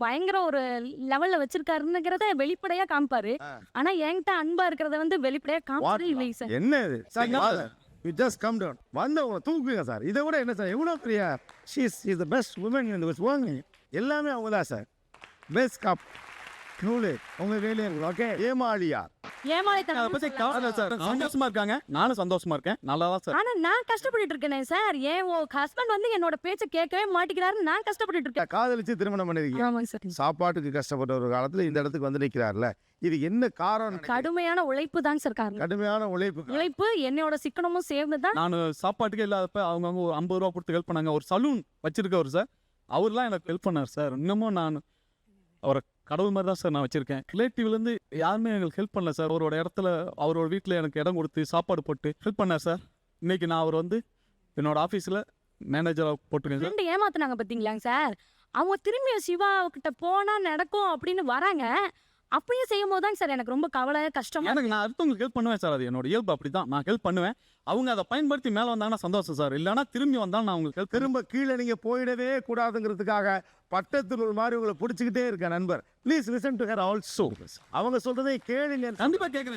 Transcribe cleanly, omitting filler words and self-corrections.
பயங்கர ஒரு லெவல்ல வச்சிருக்காருங்கிறத வெளிப்படையா காமிப்பாரு. ஆனா என்கிட்ட அன்பா இருக்கிறத வந்து வெளிப்படையா காமிச்சதே இல்லைங்க சார். என்ன இது sir? You just calm down. வந்தவங்களை தூக்குங்க சார். இதை விட என்ன சார்? எவ்வளோ பெரிய she's is the best woman in this world. எல்லாமே அவங்க தான் சார். பெஸ்ட் கப் நூலு உங்க வேலையை ஓகே. ஏமாளியா சந்தோஷமா இருக்காங்க, நானும் சந்தோஷமா இருக்கேன். நல்லா தான் சார். ஆனா நான் கஷ்டப்பட்டுட்டு இருக்கேனே சார். ஏன் ஹஸ்பண்ட் வந்து என்னோட பேச்ச கேட்கவே மாட்டேங்கிறாரு. நான் கஷ்டப்பட்டுட்டு இருக்கேன். காதலிச்சு திருமணம் பண்ணிருக்கீங்க. ஆமாங்க சார். சாப்பாட்டுக்கு கஷ்டப்பட்ட ஒரு காலத்துல இந்த இடத்துக்கு வந்து நிக்கிறாருல, இது என்ன காரணம்? கடுமையான உழைப்பு தாங்க சார் காரணம். கடுமையான உழைப்பு என்னோட சிக்கனமும் சேர்ந்து தான். நான் சாப்பாட்டுக்கே இல்லாதப்ப அவங்க ஒரு 50 ரூபா கொடுத்து ஹெல்ப் பண்ணாங்க. ஒரு சலூன் வச்சிருக்கவர் சார், அவர்லாம் எனக்கு ஹெல்ப் பண்ணார் சார். இன்னமும் நான் அவரை கடவுள் மாதிரி தான் சார் நான் வச்சிருக்கேன். ரிலேட்டிவ்லேருந்து யாருமே எங்களுக்கு ஹெல்ப் பண்ணல சார். அவரோட இடத்துல அவரோட வீட்டில் எனக்கு இடம் கொடுத்து சாப்பாடு போட்டு ஹெல்ப் பண்ணார் சார். இன்னைக்கு நான் அவர் வந்து என்னோட ஆஃபீஸில் மேனேஜராக போட்டுருக்கேன் சார். ரெண்டு ஏமாத்துனாங்க பார்த்தீங்களாங்க சார். அவங்க திரும்பி சிவா கிட்ட போனா நடக்கும் அப்படின்னு வராங்க. அப்பயும் செய்யும் போது தாங்க சார் எனக்கு ரொம்ப கவலை கஷ்டமா. எனக்கு நான் அடுத்தவங்களுக்கு ஹெல்ப் பண்ணுவேன் சார். அது என்னோட இயல்பு அப்படி தான். நான் ஹெல்ப் பண்ணுவேன். அவங்க அதை பயன்படுத்தி மேலே வந்தாங்கன்னா சந்தோஷம் சார். இல்லைன்னா திரும்பி வந்தாலும் நான் உங்களுக்கு ஹெல்ப். திரும்ப கீழே நீங்க போயிடவே கூடாதுங்கிறதுக்காக பட்டத்தில் ஒரு மாதிரி உங்களை பிடிச்சிக்கிட்டே இருக்க நண்பர். Please listen to her also. அவங்க சொல்றதை கேளுங்க. கண்டிப்பாக கேட்குறேன்.